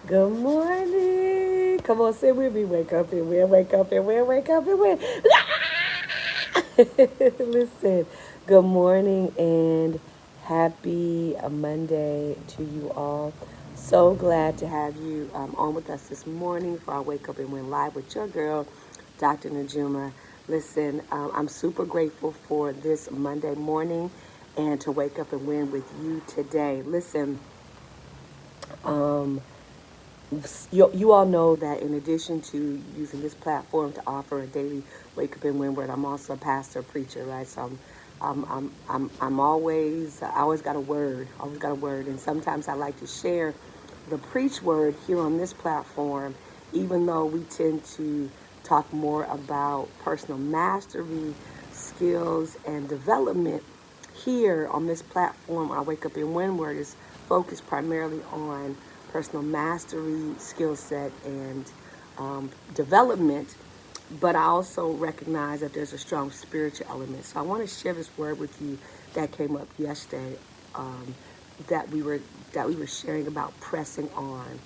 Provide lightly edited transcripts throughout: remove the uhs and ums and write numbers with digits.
Good morning. Come on, say with me. Wake up and win, wake up and win, wake up and win. Listen, good morning and happy Monday to you all. So glad to have you on with us this morning for our Wake Up and Win Live with your girl, Dr. Najuma. Listen, I'm super grateful for this Monday morning and to wake up and win with you today. Listen, um, you all know that in addition to using this platform to offer a daily wake up and win word, I'm also a pastor, preacher, right? So I'm always, I always got a word. And sometimes I like to share the preach word here on this platform, even though we tend to talk more about personal mastery, skills, and development. Here on this platform, our Wake Up and Win word is focused primarily on personal mastery, skill set, and development. But I also recognize that there's a strong spiritual element. So I want to share this word with you that came up yesterday, um, that we were sharing about pressing on.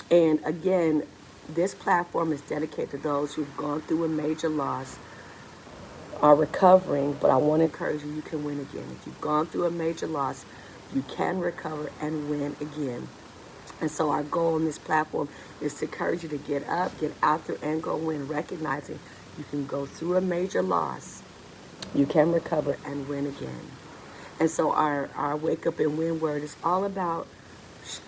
And again, this platform is dedicated to those who've gone through a major loss, are recovering, but I want to encourage you, you can win again. If you've gone through a major loss, you can recover and win again. And so our goal on this platform is to encourage you to get up, get out there, and go win, recognizing you can go through a major loss, you can recover and win again. And so our wake up and win word is all about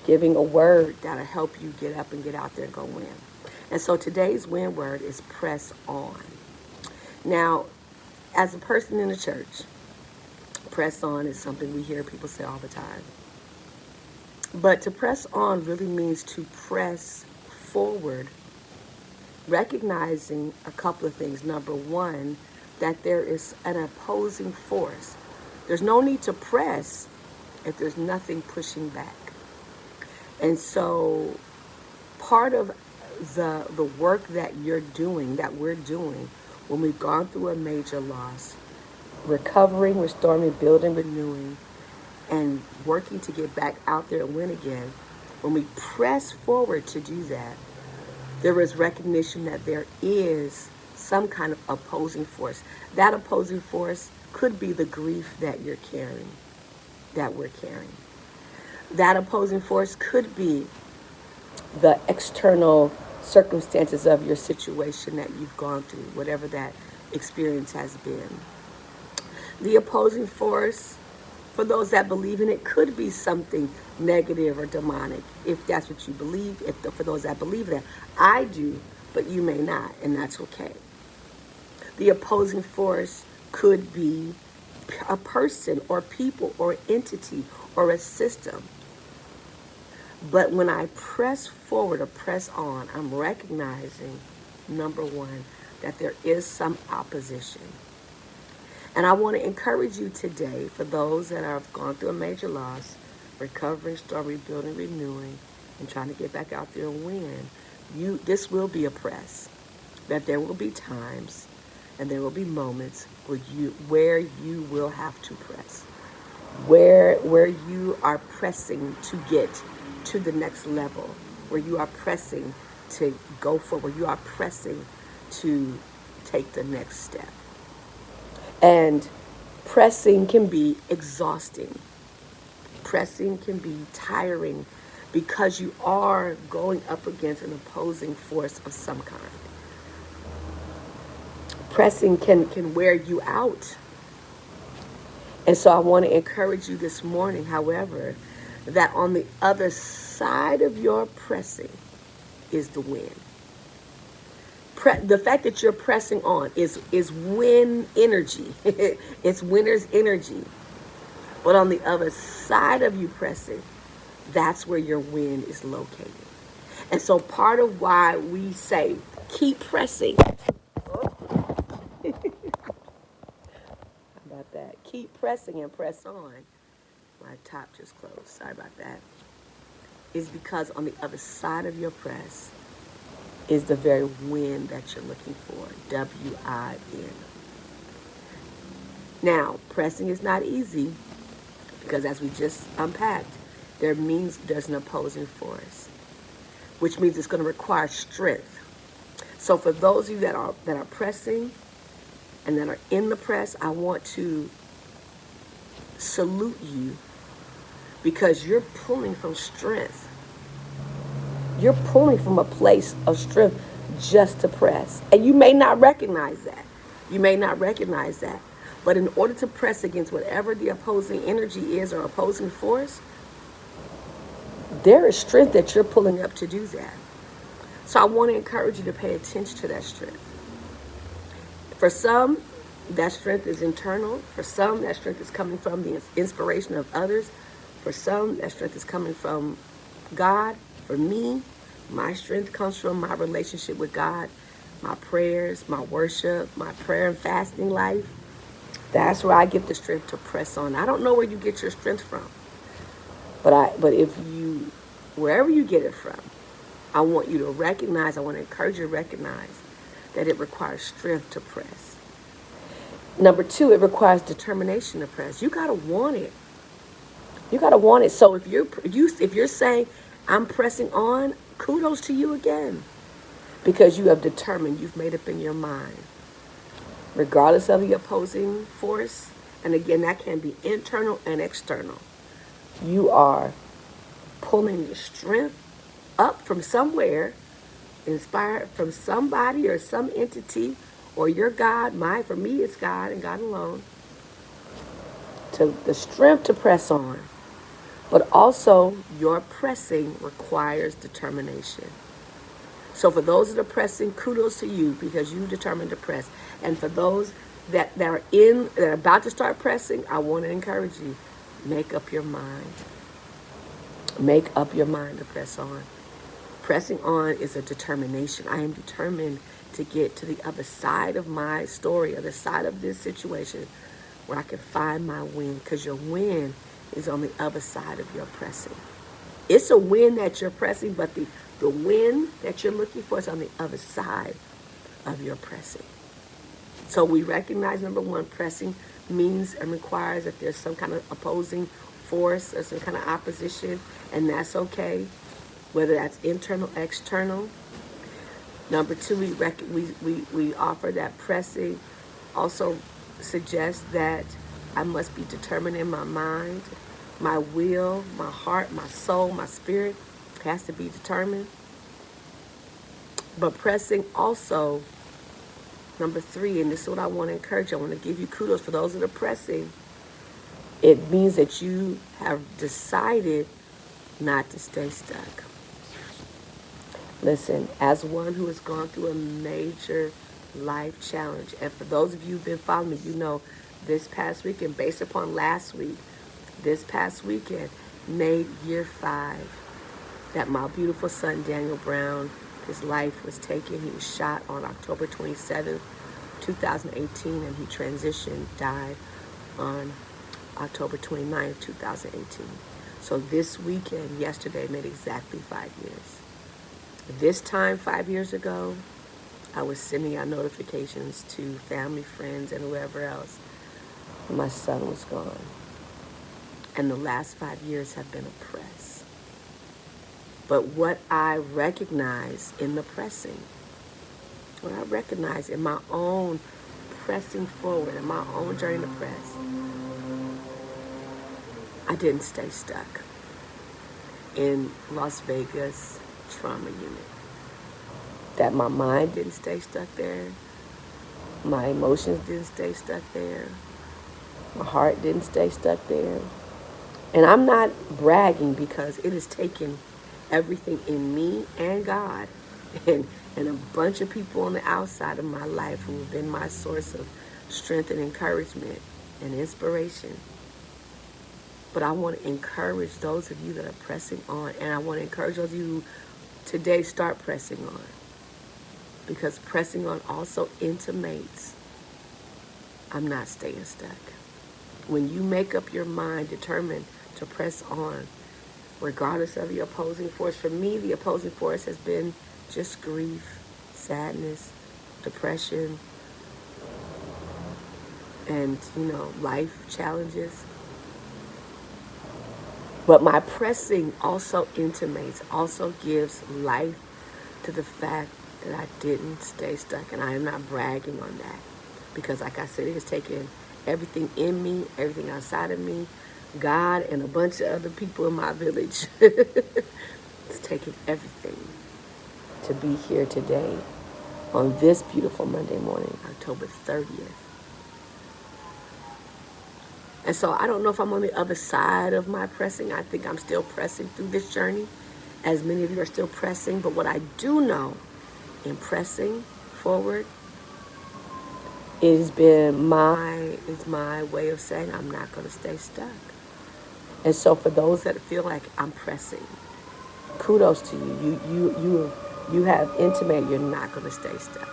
giving a word that'll help you get up and get out there and go win. And so today's win word is press on. Now, as a person in the church, press on is something we hear people say all the time. But to press on really means to press forward, recognizing a couple of things. Number one, that there is an opposing force. There's no need to press if there's nothing pushing back. And so part of the work that you're doing, that we're doing, when we've gone through a major loss, recovering, restoring, building, renewing, and working to get back out there and win again, when we press forward to do that, there is recognition that there is some kind of opposing force. That opposing force could be the grief that you're carrying, that we're carrying. That opposing force could be the external circumstances of your situation that you've gone through, whatever that experience has been. The opposing force, for those that believe in it, could be something negative or demonic, if that's what you believe. For those that believe that, I do, but you may not, and that's okay. The opposing force could be a person or people or entity or a system. But when I press forward or press on, I'm recognizing, number one, that there is some opposition. And I want to encourage you today, for those that have gone through a major loss, recovering, start rebuilding, renewing, and trying to get back out there and win, this will be a press. That there will be times and there will be moments where you will have to press. Where you are pressing to get to the next level, where you are pressing to go forward, you are pressing to take the next step. And pressing can be exhausting. Pressing can be tiring because you are going up against an opposing force of some kind. Pressing can wear you out. And so I want to encourage you this morning, however, that on the other side of your pressing is the win. The fact that you're pressing on is win energy. It's winner's energy. But on the other side of you pressing, that's where your win is located. And so part of why we say keep pressing. How about that? Keep pressing and press on. My top just closed. Sorry about that. Is because on the other side of your press is the very win that you're looking for. W-I-N. Now, pressing is not easy because as we just unpacked, there's an opposing force, which means it's going to require strength. So for those of you that are pressing and that are in the press, I want to salute you because you're pulling from strength. You're pulling from a place of strength just to press. And you may not recognize that. You may not recognize that. But in order to press against whatever the opposing energy is or opposing force, there is strength that you're pulling up to do that. So I want to encourage you to pay attention to that strength. For some, that strength is internal. For some, that strength is coming from the inspiration of others. For some, that strength is coming from God. For me, my strength comes from my relationship with God, my prayers, my worship, my prayer and fasting life. That's where I get the strength to press on. I don't know where you get your strength from, but if you, wherever you get it from, I want you to recognize, I want to encourage you to recognize that it requires strength to press. Number two, it requires determination to press. You gotta want it. You gotta want it. So if you're saying I'm pressing on, kudos to you again, because you have determined, you've made up in your mind, regardless of the opposing force. And again, that can be internal and external. You are pulling your strength up from somewhere, inspired from somebody or some entity or your God. For me, it's God and God alone. To the strength to press on. But also, your pressing requires determination. So for those that are pressing, kudos to you because you determined to press. And for those that are about to start pressing, I want to encourage you, make up your mind. Make up your mind to press on. Pressing on is a determination. I am determined to get to the other side of my story, other side of this situation, where I can find my win, because your win is on the other side of your pressing. It's a win that you're pressing, but the win that you're looking for is on the other side of your pressing. So we recognize, number one, pressing means and requires that there's some kind of opposing force or some kind of opposition, and that's okay, whether that's internal, external. Number two, we offer that pressing also suggests that I must be determined in my mind, my will, my heart, my soul, my spirit has to be determined. But pressing also, number three, and this is what I want to encourage you, I want to give you kudos for those that are pressing. It means that you have decided not to stay stuck. Listen, as one who has gone through a major life challenge, and for those of you who've been following me, you know this past weekend, based upon last week, this past weekend made year 5 that my beautiful son, Daniel Brown, his life was taken. He was shot on October 27th, 2018, and he transitioned, died on October 29th, 2018. So this weekend, yesterday, made exactly 5 years. This time, 5 years ago, I was sending out notifications to family, friends, and whoever else. My son was gone. And the last 5 years have been a press. But what I recognize in the pressing, what I recognize in my own pressing forward, in my own journey to press, I didn't stay stuck in Las Vegas trauma unit. That my mind didn't stay stuck there. My emotions didn't stay stuck there. My heart didn't stay stuck there. And I'm not bragging, because it has taken everything in me and God and a bunch of people on the outside of my life who have been my source of strength and encouragement and inspiration. But I want to encourage those of you that are pressing on, and I want to encourage those of you who today start pressing on, because pressing on also intimates I'm not staying stuck. When you make up your mind, determined to press on, regardless of the opposing force. For me, the opposing force has been just grief, sadness, depression, and, life challenges. But my pressing also intimates, also gives life to the fact that I didn't stay stuck. And I am not bragging on that. Because like I said, it has taken everything in me, everything outside of me, God and a bunch of other people in my village. It's taken everything to be here today on this beautiful Monday morning, October 30th. And so I don't know if I'm on the other side of my pressing. I think I'm still pressing through this journey, as many of you are still pressing. But what I do know in pressing forward, it's my way of saying I'm not going to stay stuck. And so for those that feel like I'm pressing, kudos to you. You have intimated you're not going to stay stuck.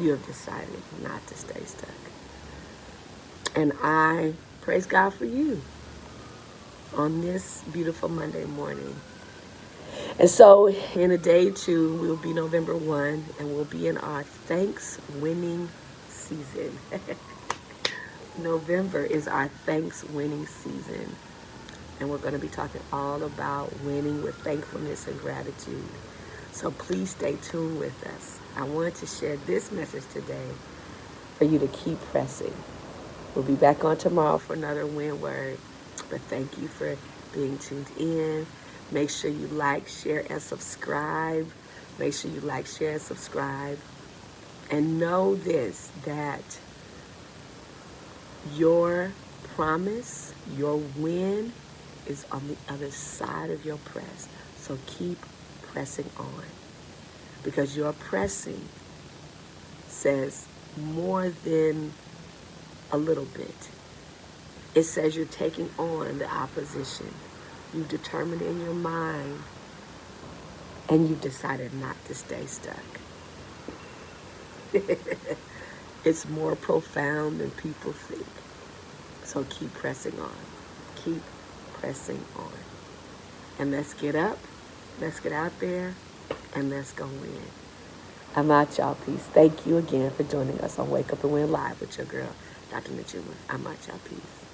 You have decided not to stay stuck. And I praise God for you on this beautiful Monday morning. And so in a day or two, we'll be November 1, and we'll be in our Thanks winning season. November is our Thanks winning season. And we're going to be talking all about winning with thankfulness and gratitude. So please stay tuned with us. I wanted to share this message today for you to keep pressing. We'll be back on tomorrow for another win word. But thank you for being tuned in. Make sure you like, share, and subscribe. Make sure you like, share, and subscribe. And know this, that your promise, your win is on the other side of your press. So keep pressing on. Because your pressing says more than a little bit. It says you're taking on the opposition. You've determined in your mind and you've decided not to stay stuck. It's more profound than people think. So keep pressing on. Keep pressing on. And let's get up. Let's get out there. And let's go win. I'm out, y'all. Peace. Thank you again for joining us on Wake Up and Win Live with your girl, Dr. Najuma. I'm out, y'all. Peace.